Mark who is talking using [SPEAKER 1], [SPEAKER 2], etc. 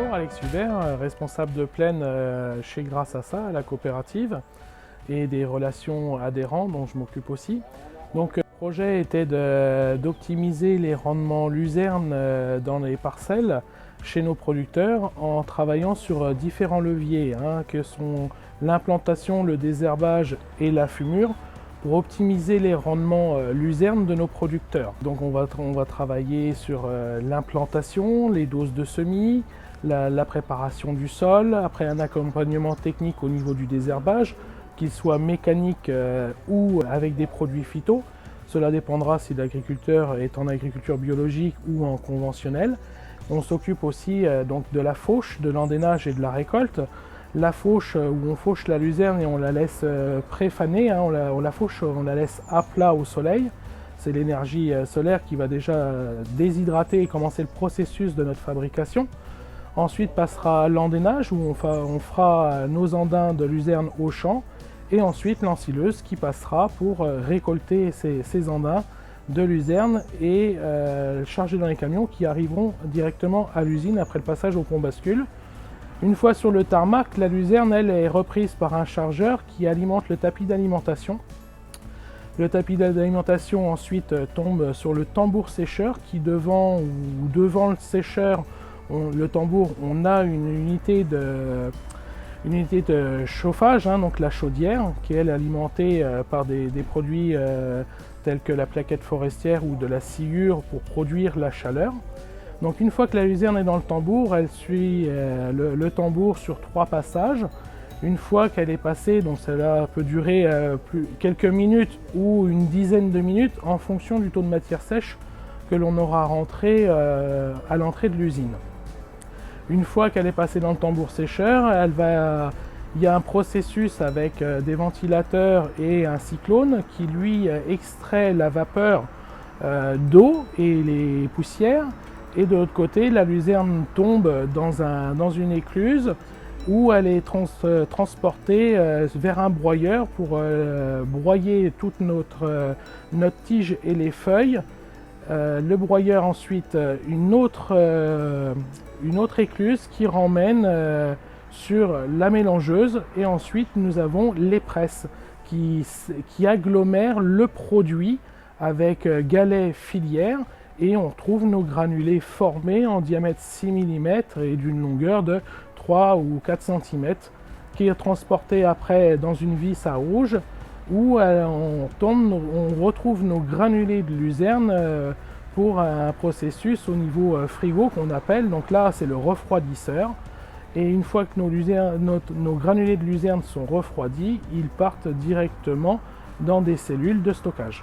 [SPEAKER 1] Bonjour, Alex Hubert, responsable de plaine chez Grâce à ça, la coopérative, et des relations adhérents dont je m'occupe aussi. Donc le projet était d'optimiser les rendements luzerne dans les parcelles chez nos producteurs en travaillant sur différents leviers, que sont l'implantation, le désherbage et la fumure, pour optimiser les rendements luzerne de nos producteurs. Donc on va travailler sur l'implantation, les doses de semis, la préparation du sol, après un accompagnement technique au niveau du désherbage, qu'il soit mécanique ou avec des produits phyto. Cela dépendra si l'agriculteur est en agriculture biologique ou en conventionnel. On s'occupe aussi donc de la fauche, de l'endénage et de la récolte. La fauche, où on fauche la luzerne et on la laisse pré-faner, on la fauche, on la laisse à plat au soleil. C'est l'énergie solaire qui va déjà déshydrater et commencer le processus de notre fabrication. Ensuite passera l'endénage, où on fera nos andins de luzerne au champ. Et ensuite l'ensileuse qui passera pour récolter ces andins de luzerne et charger dans les camions qui arriveront directement à l'usine après le passage au pont bascule. Une fois sur le tarmac, la luzerne elle est reprise par un chargeur qui alimente le tapis d'alimentation. Le tapis d'alimentation ensuite tombe sur le tambour sécheur qui devant le sécheur, le tambour, on a une unité de chauffage, donc la chaudière, qui est alimentée par des produits tels que la plaquette forestière ou de la sciure pour produire la chaleur. Donc une fois que la luzerne est dans le tambour, elle suit le tambour sur 3 passages. Une fois qu'elle est passée, donc cela peut durer quelques minutes ou une dizaine de minutes en fonction du taux de matière sèche que l'on aura rentré à l'entrée de l'usine. Une fois qu'elle est passée dans le tambour sécheur, il y a un processus avec des ventilateurs et un cyclone qui lui extrait la vapeur d'eau et les poussières. Et de l'autre côté, la luzerne tombe dans une écluse où elle est transportée vers un broyeur pour broyer toute notre tige et les feuilles. Le broyeur ensuite une autre écluse qui ramène sur la mélangeuse, et ensuite nous avons les presses qui agglomèrent le produit avec galets filière, et on trouve nos granulés formés en diamètre 6 mm et d'une longueur de 3 ou 4 cm qui est transporté après dans une vis à rouge où on retrouve nos granulés de luzerne pour un processus au niveau frigo qu'on appelle, donc là c'est le refroidisseur. Et une fois que nos granulés de luzerne sont refroidis, ils partent directement dans des cellules de stockage.